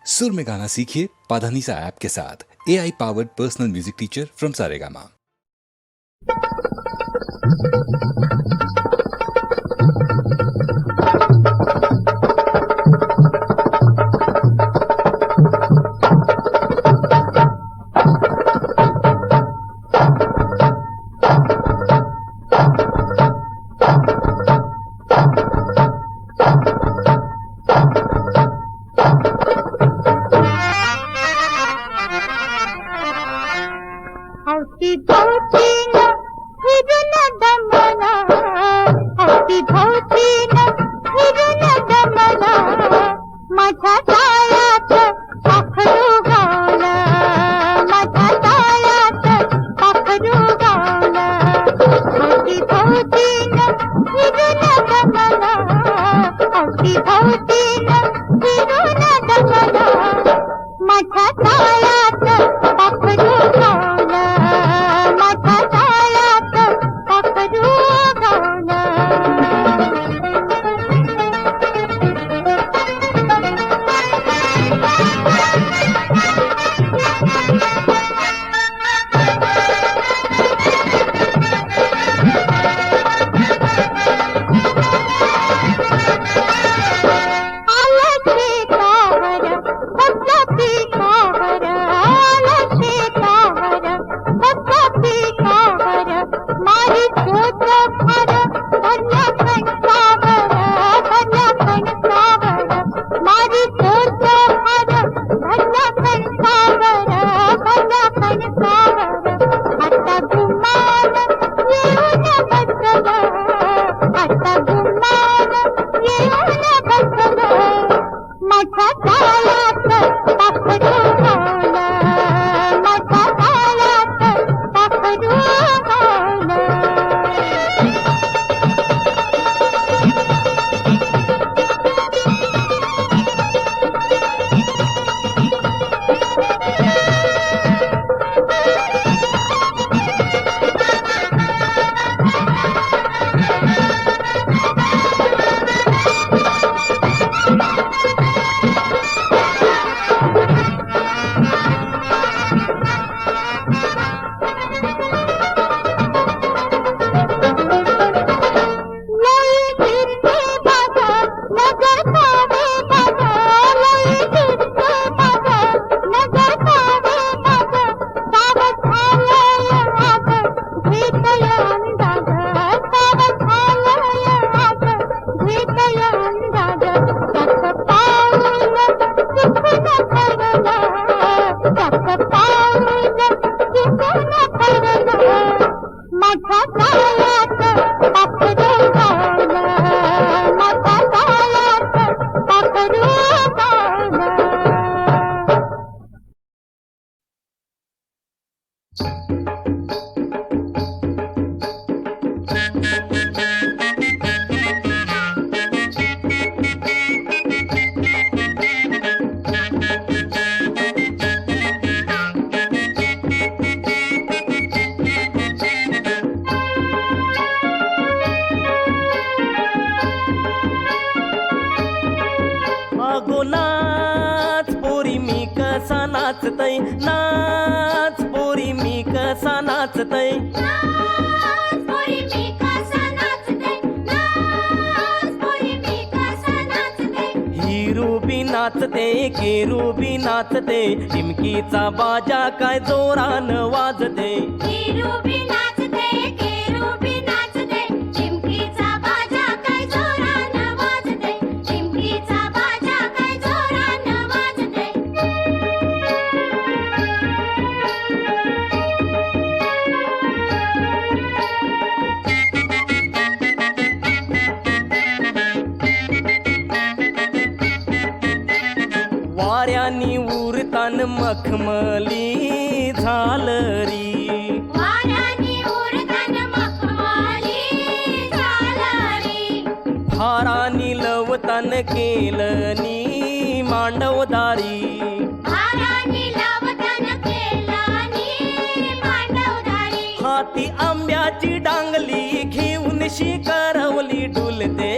सुर में गाना सीखिए पाधानीसा ऐप के साथ। AI powered personal music teacher from Saregama. नाचतय नाच पोरी मी कसा नाचतय हिरू बी नाचते केरू बी नाचते टिमकीचा बाजा काय जोरान वाजते हिरू बी नाचते केरू बी नाचते टिमकीचा बाजा काय जोरान वाजते टिमकीचा बाजा काय जोरान वाजते वाऱ्यानी उरतान मखमली झालरी वाऱ्यानी उरतान मखमली झालरी भारानी लवतान केलनी मांडवदारी भारानी लवतान केलनी मांडवदारी हाती आंब्याची डांगली घेऊन शिकरवली डुलते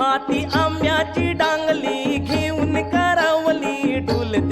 हाती आंब्याची डांगली घेऊन करवली डुलते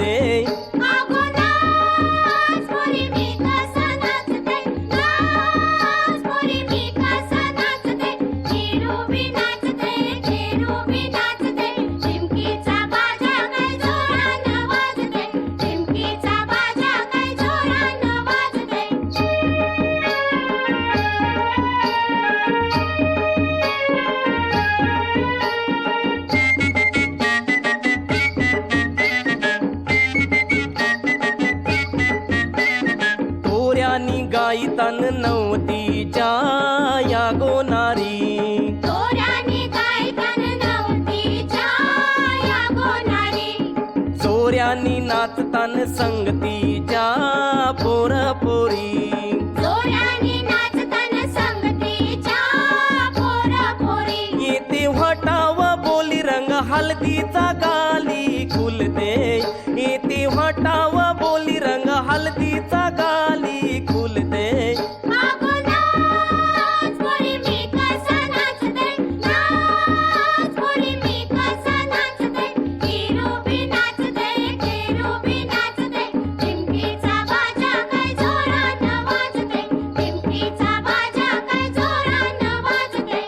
नवतीच्या या गोनारी. चोऱ्यानी गायतान नवतीच्या या गोनारी. चोऱ्यानी नाचतान संगतीच्या पोर पोरी. चोऱ्यानी नाचतान संगतीच्या पोरी. येते व्हटाव बोली रंग हळदीचा गाली खुलते. येते व्हटाव बोली रंग हळदीचा गाली खुलते. अगो नाच पोरी मी कसा नाचते. नाच पोरी मी कसा नाचते. केरूबी नाचते, केरूबी नाचते. टिमकीचा बाजा काय जोरानं वाजते. टिमकीचा बाजा काय जोरानं वाजते.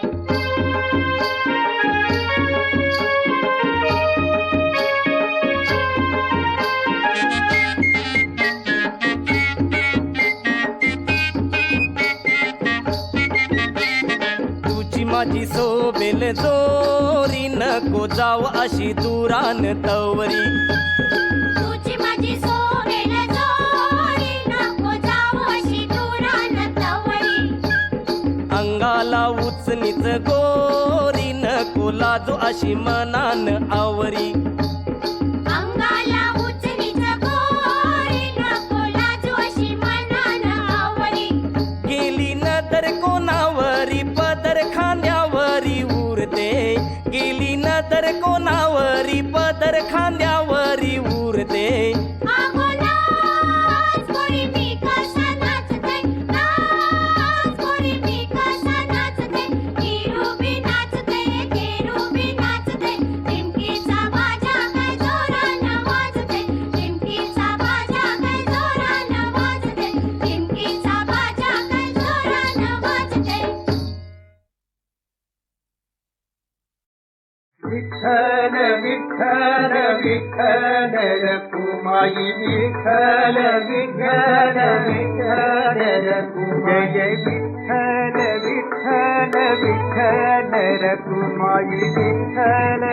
तुझी माझी सोबेल जोरी नको जाव अशी दुरान तवरी. तुझी माझी सोनेल जोडी नको जाऊ अशी दुरान तवरी. अंगाला उचनीच गोरी नको लाजू अशी मनान आवरी. अंगाला उचलीच गोरी नको लाजू अशी मनान आवरी. गेली नदर कोणावरी पदर खांद्यावरी उरते. गेली नदर कोणावरी पदर खांद्यावरी उरते. अगो नाच पोरी मी कसा नाचते. नाच पोरी मी कसा नाचते. केरूबी नाचते, केरूबी नाचते. टिमकीचा बाजा काय जोरानं वाजते. टिमकीचा बाजा काय जोरानं वाजते. टिमकीचा बाजा काय जोरानं वाजते. विठ्ठल विठ्ठल विठ्ठल रखुमाई. विठ्ठल विठ्ठल विठ्ठल रखुमाई. जय विठ्ठल विठ्ठल विठ्ठल रखुमाई. विठ्ठल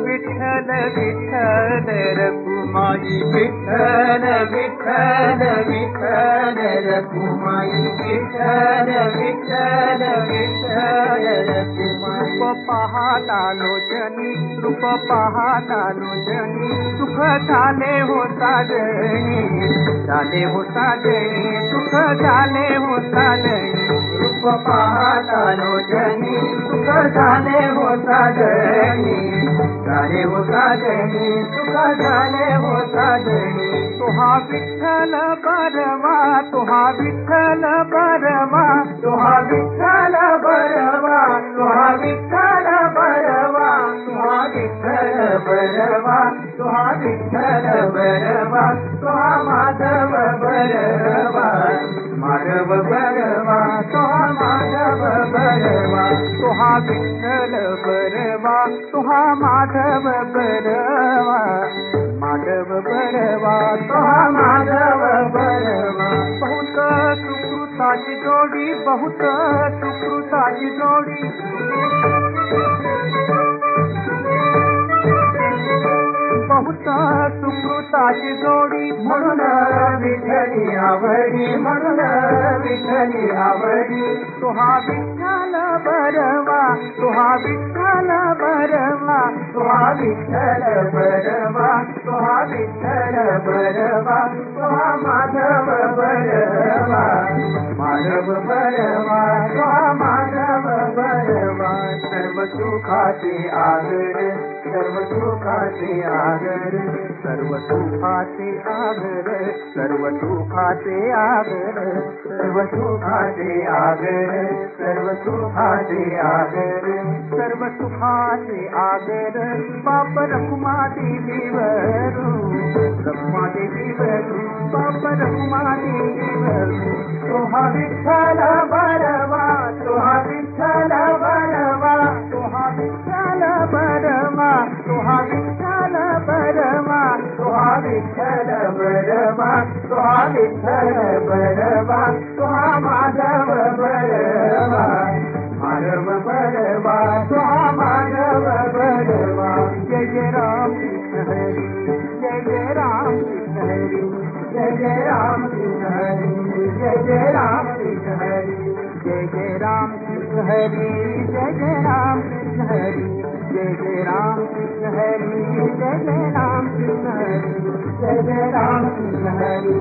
विठ्ठल विठ्ठल रखुमाई. विठ्ठल विठ्ठल विठ्ठल रखुमाई. विठ्ठल विठ्ठल विठ्ठल रखुमाई. रूप पाहता लोचनी, रूप पाहता लोचनी. सुख झाले हो साजणी, झाले हो साजणी. सुख झाले हो साजणी. रूप पाहता लोचनी, सुख झाले हो साजणी. झाले हो साजणी, सुख झाले हो साजणी. तुहा विठ्ठल बरवा, तुहा विठ्ठल बरवा. तुहा विठ्ठल बरवा, तुहा विठ्ठल बरवा. तुहा विठ्ठल बरवा, तुहा विठ्ठल बरवा. तुहा माधव बरवा, माधव बरवा. तुहा माधव बरवा. तुहा विठ्ठल बरवा, तुहा माधव बरवा. माधव बरवा, तुहा माधव बरवा. बहुत सुकृताची जोडी, बहुत सुकृताची जोडी. बहुत सुकृताची जोडी. म्हणून विठ्ठली आवडी, म्हणून विठ्ठली आवडी. तुहा विठ्ठल बरवा, तुहा विठ्ठल बरवा. तुहा विठ्ठल बरवा, तुहा विठ्ठल बरवा. तुहा माधव बरवा, माधव बरवा. तुहा माधव बरवा. सर्व सुखाचे आगर, सर्व सुखाचे आगर. सर्व सुखाचे आगर, सर्व सुखाचे आगर. सर्व सुखाचे आगर, सर्व सुखाचे आगर. सर्व सुखाचे आगर. बाप रखुमा देवीवरू, रखुमा देवीवरू. बाप रखुमा देवीवरू. तुहा विठ्ठल बरवा, तुहा विठ्ठल बरवा. तुहा विठ्ठल बरवा, तुहा विठ्ठल बरवा. तुहा विठ्ठल बरवा, तुहा विठ्ठल बरवा. तुहा माधव बरवा, माधव बरवा. तुहा माधव बरवा. जय जय राम कृष्ण हरी, जय जय राम कृष्ण हरी. जय जय राम कृष्ण हरी, जय जय राम कृष्ण हरी, जय जय राम कृष्ण हरी, जय जय राम कृष्ण हरी, जय जय राम कृष्ण हरी, जय जय राम कृष्ण हरी, जय जय राम कृष्ण हरी,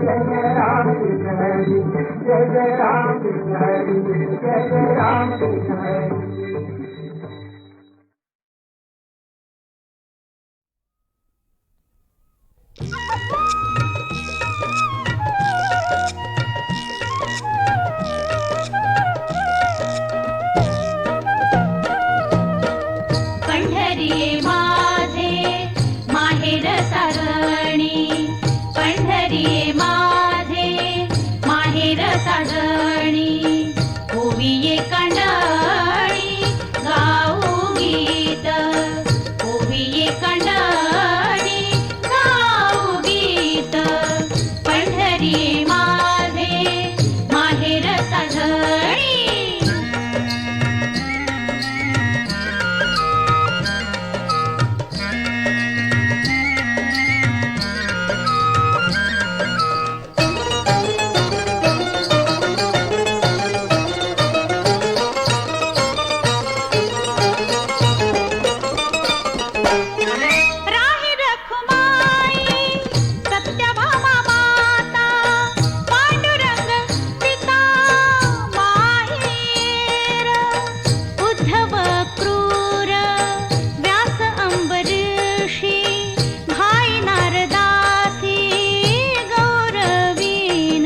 जय जय राम कृष्ण हरी, जय जय राम कृष्ण हरी, जय जय राम कृष्ण हरी. पंढरी माझे माहेर सारणी, पंढरी माझे माहेर सारणी, ओविये कांडळी गाऊ गीत, ओविये कांडळी गाऊ गीत, पंढरी माझे माहेर सारणी. राही रखुमाई सत्यभामा माता, पांडुरंग पिता माहेर, उद्धव क्रूर व्यास अंबरीषी, भाई नारदासी गौरवीन,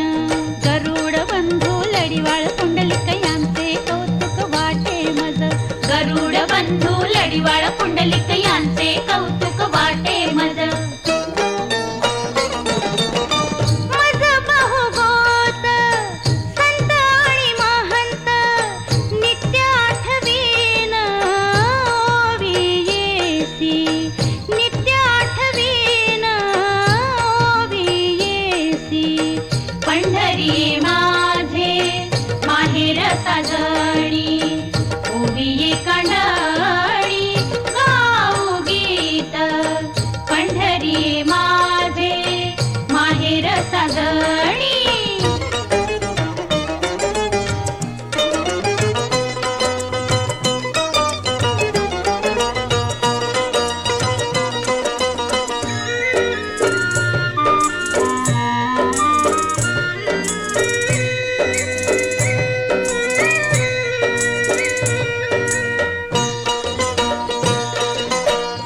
गरुड बंधू लढिवाळ पुंडलिक यांचे कौतुक वाटे मज, गरुड बंधू लढिवाळ पुंडलिक यांचे कौतुक वाटे मज. मज बहुगोत संत आणि महंत, नित्य आठवीन ओवियेसी, नित्य आठवीन ओवियेसी, पंढरी माझे माहेर साजणी, ओविये कांडळी गाऊ गीत, पंढरी माझे माहेर साजणी.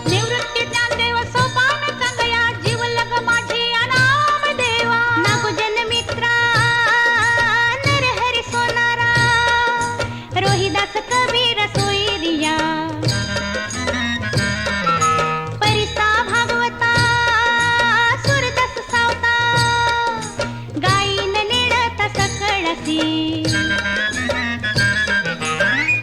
निवृत्ती ज्ञानदेव सोपान चांगया, जीवलग माझी अनाम देवा, नागो जनमित्रा नरहरी सोनारा, रोहिदास कबीर सोयरिया, परिसा भागवता सुरदस सावता, गायीन नेडता सकळसी,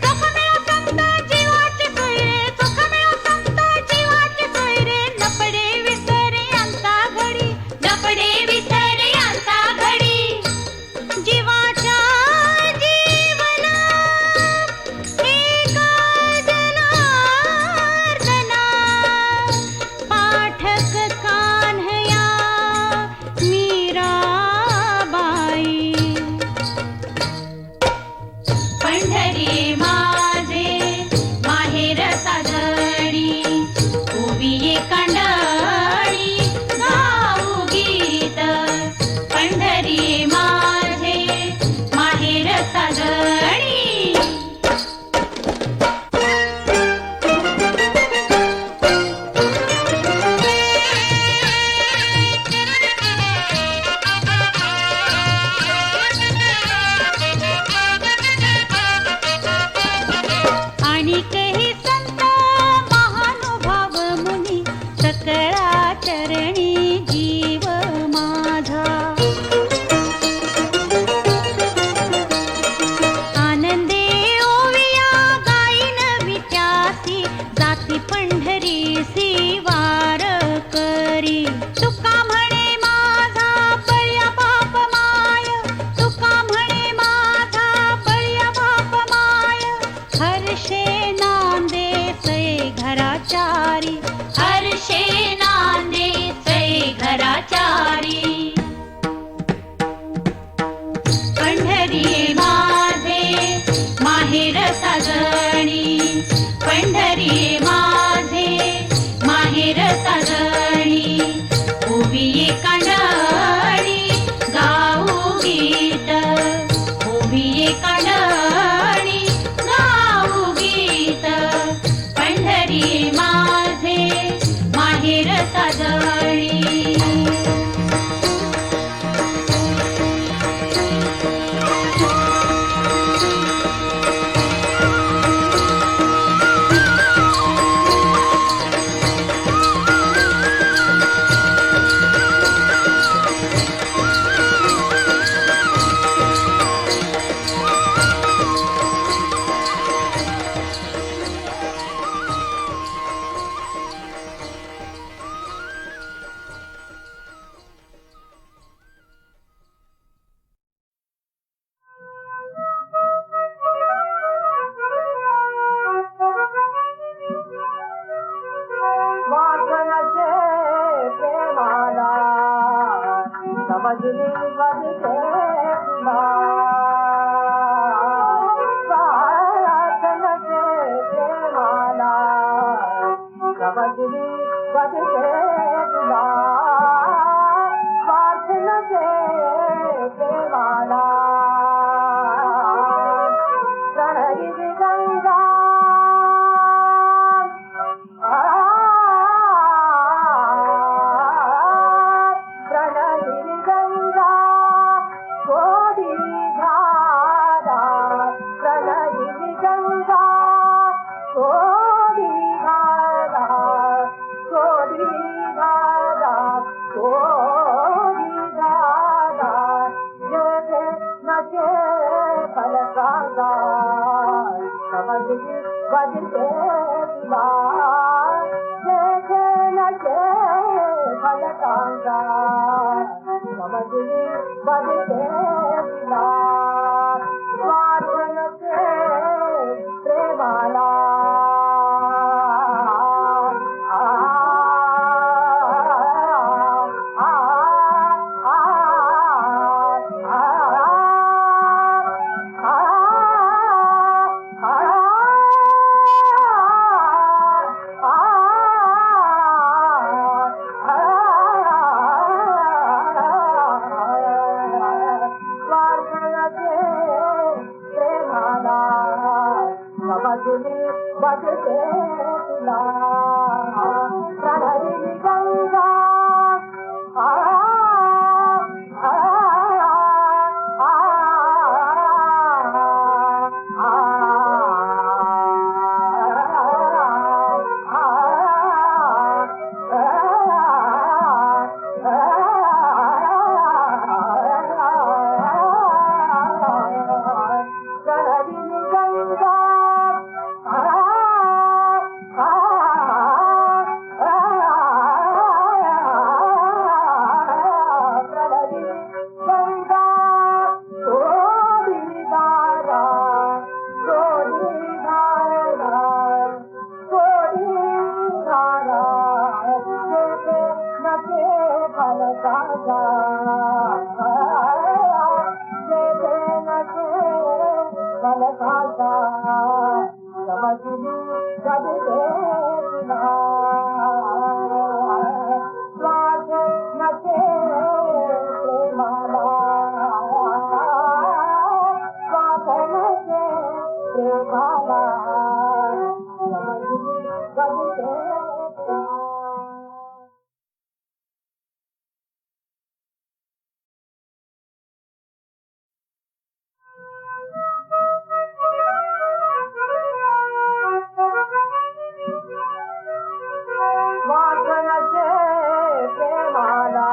सुख मिळो संत जीवाचे सोयरे, सुख मिळो संत जीवाचे सोयरे, नपडे विसरे अंता घडी, नपडे विसरे अंता घडी, जीवाच्या जीवना एका जनार्दना, पाठक कान्हया मीराबाई. पंढरी माझे माहेर साजणी, ओविये कांडळी गाऊ गीत, पंढरी माझे माहेर साजणी. आणि काही संत महानुभाव मुनी, सकळा चरणी जीव माझा, आनंदे ओविया गायीन वित्यासी, जाती पंढरीसी वार करी, तुका म्हणे माझा बळ्या बाप माय, तुका म्हणे माझा बळ्या बाप माय, हर्षे नांदे सै घराचारी, हर्षे नांदे सै घराचारी, पंढरी समजली बजते तुला प्रार्थनेचे प्रेमाला समजली बजते तुला प्रार्थनेचे प्रेमाला प्रणयी गंगा प्रणयी गंगा गोडी धारा प्रणयी गंगा गोडी धारा गोडी धारा गोडी धारा जगे नचे फलकांगा समजली बजते तुला जगे नचे फलकांगा समजली बजते तुला स्वार्थनचे प्रेमाला समजली बजते तुला प्रणयी गंगा प्रणयी गंगा समजली बजते तुला स्वार्थ नचे प्रेमाला स्वार्थ नचे प्रेमाला समजली बजते तुला वासनचे प्रेमाला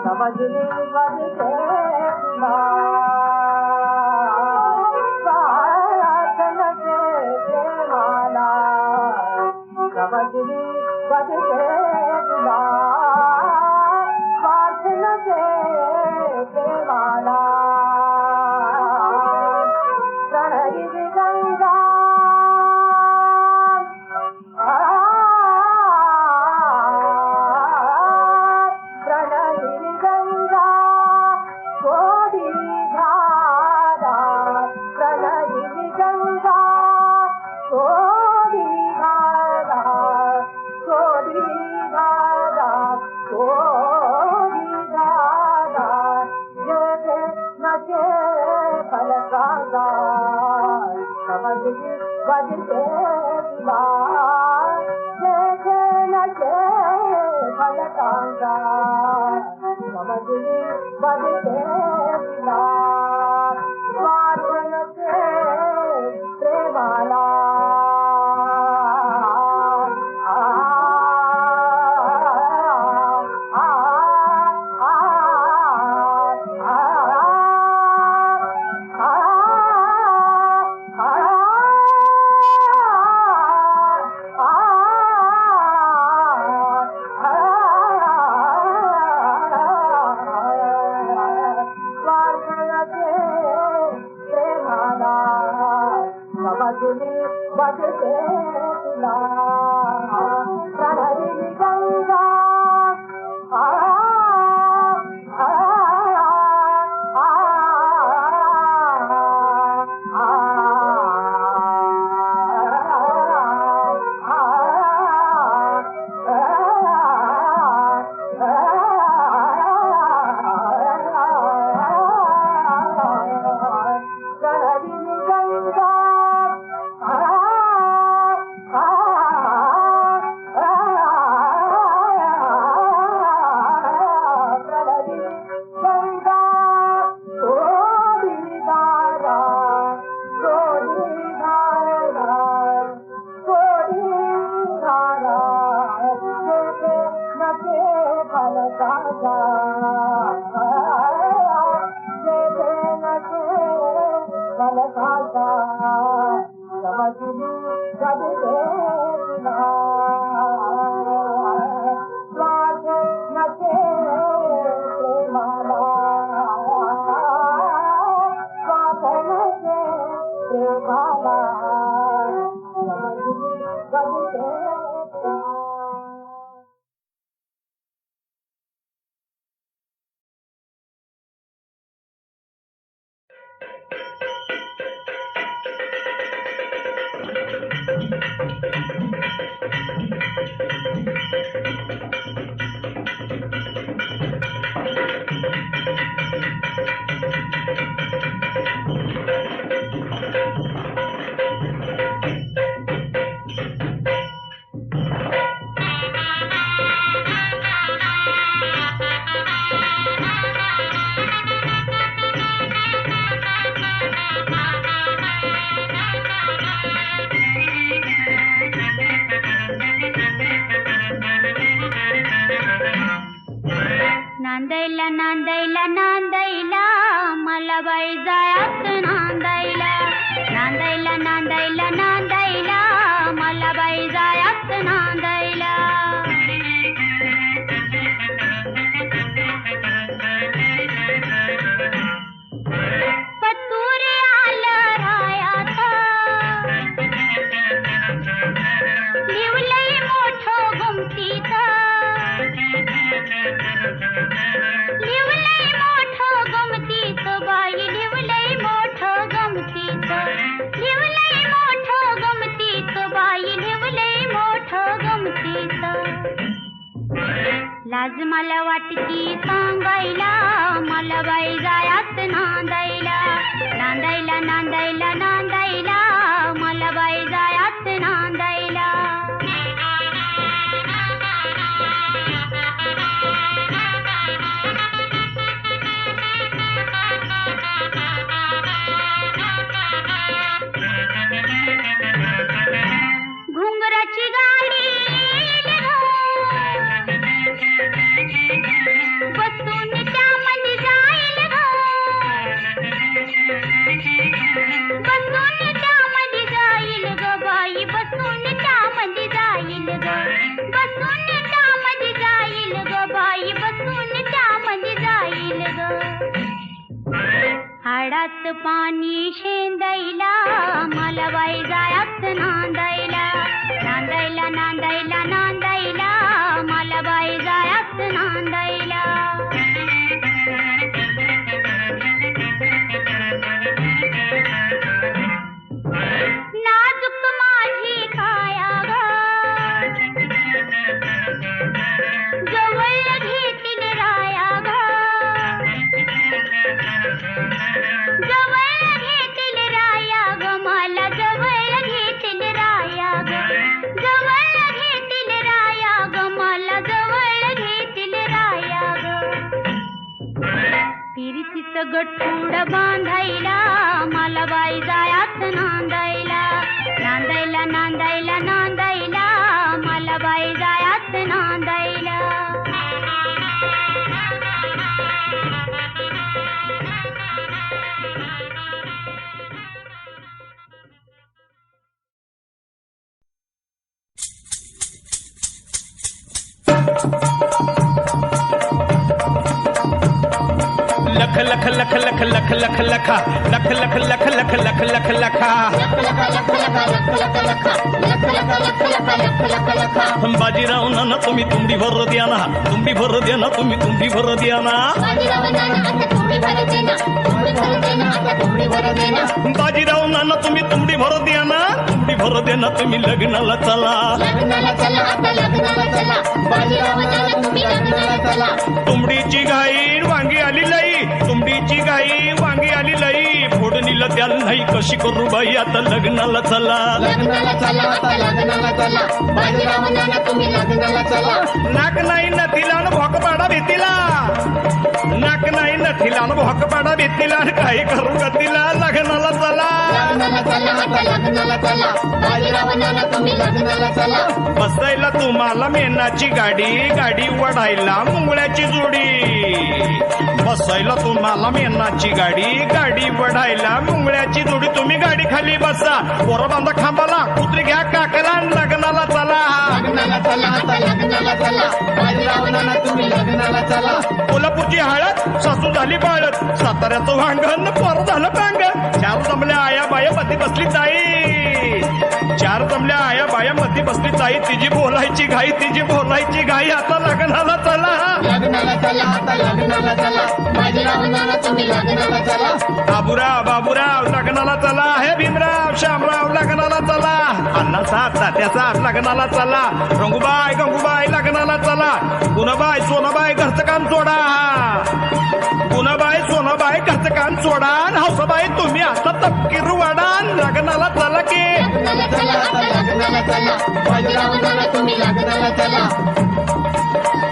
समजली बजते तुला वासनचे प्रेमाला समजली बजते तुला वासनचे प्रेमाला प्रणयी गंगा प्रणयी गंगा गोडी धारा प्रणयी गंगा गोडी धारा गोडी धारा गोडी धारा जगे नचे फलकांगा समजली बजते तुला जगे नचे फलकांगा समजली बजते तुला स्वार्थनचे प्रेमाला समजली बजते तुला प्रणयी गंगा मनसाचा मनसाचा समजली कधी स्वाद नसे प्रेमाला स्वाद नसे प्रेमाला समजली कधी नांदायला नांदायला नांदायला मला बाई जायात नांदायला नांदायला नांदायला नांदायला मला बाई जायात नांदायला पतुरे आलं रायात लिवलंय मोठं गुमतीत लिवलंय मोठं गमतीत बाई लिवलंय मोठं गमतीत लिवलंय मोठं गमतीत बाई लिवलंय मोठं गमतीत लाज मला वाटती सांगायला मला बाई जायात नांदायला नांदायला नांदायला नांदायला मला बाई जायात नांदायला घुंगराची गाडी बसून त्यामध्ये जाईल ग बसून त्यामध्ये जाईल ग बाई बसून त्यामध्ये जाईल ग बसून त्यामध्ये जाईल ग बाई बसून त्यामध्ये जाईल ग हाडात पाणी शेंदायला मला बाई जायात नांदायला नांदायला नांदायला नांदायला मला बाई जायात नांदायला नाजूक माझी काया ग जवळ घेतील राया ग जवळ घेतील राया ग मला जवळ घेतील राया ग जवळ घेतील राया ग मला जवळ घेतील राया ग पिरतीचं गठुड बांधायला मला बाई जायात नांदायला नांदायला नांदायला नांदायला मला बाई जायात नांदायला लख लख लख लख लख लख लखा लख लख लख लख लख लख लखा बाजीराव नाना तुम्ही तुंबडी भर द्या ना तुंबडी भर द्या ना तुम्ही तुंबडी भर द्या ना बाजीराव नाना तुम्ही तुंबडी भर द्या ना तुंबडी भर द्या ना तुम्ही लग्नाला चला तुंबडीची गाई वांगी आली लई तुंबडीची गाई वांगी आली लई फोडणीला द्याल नाही कशी करू बाई आता लग्नाला चला नाक नाही नथीला न भोकपाडा भीतीला नाक नाही नथीला न भोकपाडा भीतीला आणि काय करू गतीला लग्नाला चला बाजीराव नाना तुम्ही लग्नाला चला. बसायला तुम्हाला मेनाची गाडी, गाडी वडायला मुंगळ्याची जोडी. बसायला तुम्हाला मेनाची गाडी, गाडी वडायला मुंगळ्याची जोडी. तुम्ही गाडी खाली बसा, पोरं बांधा खांबाला, कुत्री घ्या काकला, लग्नाला चला. लग्नाला चला आता लग्नाला चला. बाजीराव नाना तुम्ही लग्नाला चला. कोल्हापूरची हळद, सासू झाली बाळद, साताऱ्याचं वांगण, पोर झालं पांग. चार जमल्या आया बाया मध्ये बसली ताई, चार जमल्या आया बाया मध्ये बसली ताई. तिची बोलायची घाई, तिची बोलायची घाई, आता लग्नाला चला. लग्नाला चला आता लग्नाला चला. बाजीराव नाना तुम्ही लग्नाला चला. बाबूराव बाबूराव लग्नाला चला. हे भीमराव शामराव लग्नाला चला. अण्णासाहेब तात्यासाहेब लग्नाला चला. रंगूबाई गंगूबाई लग्नाला चला. गुणाबाई सोनाबाई घरचं काम सोडा. गुणाबाई सोनाबाई घरचं काम सोडा. हौसाबाई तुम्ही आता तपकीर वाडा. लग्नाला चला की. लग्नाला चला आता लग्नाला चला. बाजीराव नाना तुम्ही लग्नाला चला.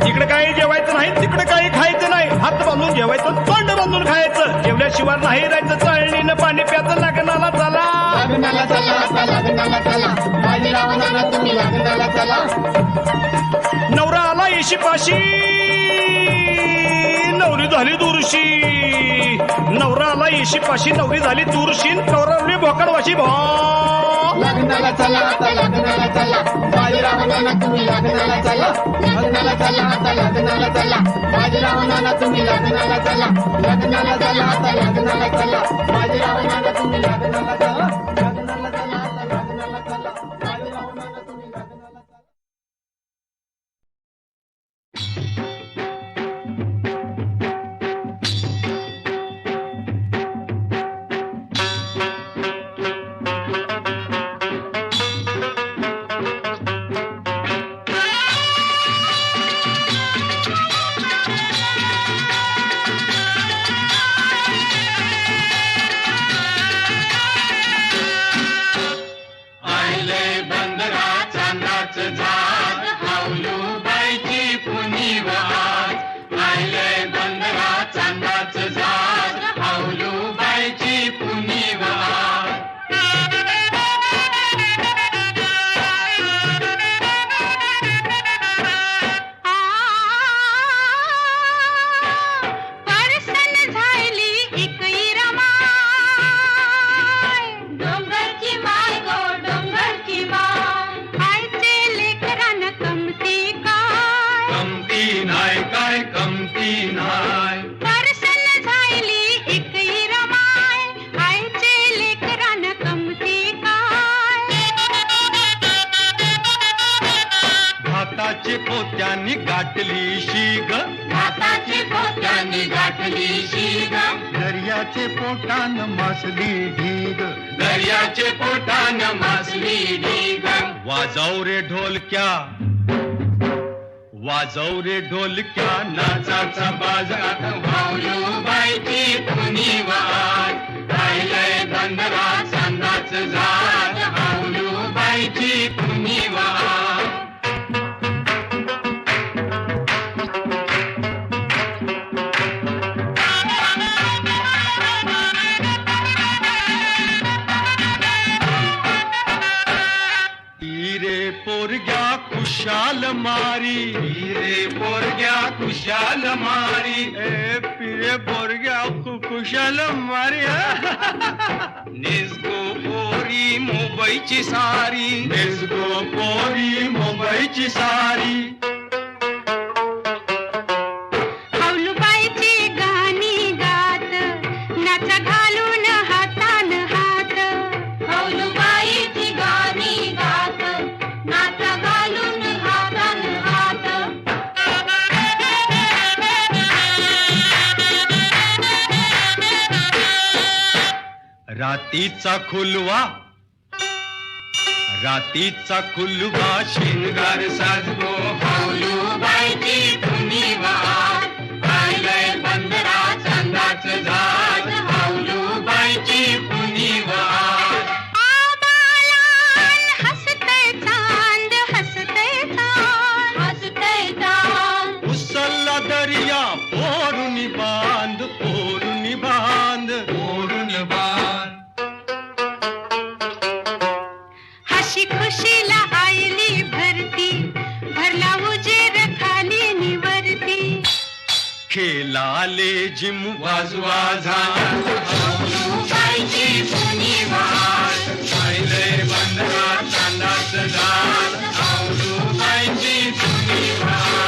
इकडे काही जेवायचं नाही, तिकडे काही खायचं नाही. हात बांधून जेवायचं, तोंड बांधून खायचं. जेवल्याशिवाय नाही राहायचं, चाळणीनं पाणी प्याचं. लग्नाला चला. लग्नाला चला आता लग्नाला चला. बाजीराव नाना तुम्ही लग्नाला चला. नवरा आला येशीपाशी, नवरी झाली दूरशी. नवरा आला येशीपाशी, नवरी झाली दूरशी. कौरवली भोकडवाशी भो. लग्नाला चला आता लग्नाला चला. बाजीराव नाना तुम्ही लग्नाला चला. लग्नाला चला आता लग्नाला चला. बाजीराव नाना तुम्ही लग्नाला चला. लग्नाला चला आता लग्नाला चला. बाजीराव नाना तुम्ही लग्नाला चला. लग्नाला चला आता लग्नाला चला. बाजीराव नाना तुम्ही लग्नाला चला. पोत्यानी गाठली शीग, भाताची पोत्यानी गाठली शीग. दर्याचे पोटान मासली ढीग, दर्याचे पोटान मासली ढीग. वाजव रे ढोलक्या, वाजव रे ढोलक्या, नाचाचा बाजात भाऊबाईची कुणी वाट. राहिलंय बंदरा चांदाच झाड. भाऊबाईची कुणी वाट. पोरग्या कुशाल मारी, रे पोरग्या कुशाल मारी. ए पिरे पोरग्या कुशाल मारी. निसगो पोरी मुंबईची सारी. निसगो पोरी मुंबईची सारी. हौलूबाईची गाणी गात, नाच घालून हातान हात. हौलूबाईची गाणी गात, नाच घालून हातान हात. रातीचा खुलवा, रातीचा खुलवा, शिंगार साजगो हौलूबाईची कुणी वाट. राहिलंय बंदरा चांदाच झाड. हौलूबाईची कुणी वाट. आबालान हसतय चांद, हसतय चांद, हसतय चांद. उसल्ला दर्या पोरुनी बांध, पोरुनी बांध, ओढून बांध. हशी खेलाले जिम वाजवा झाल्या पाहिले बंधना तांडाच झाल औदूबाईची जुनी वाट.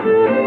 रे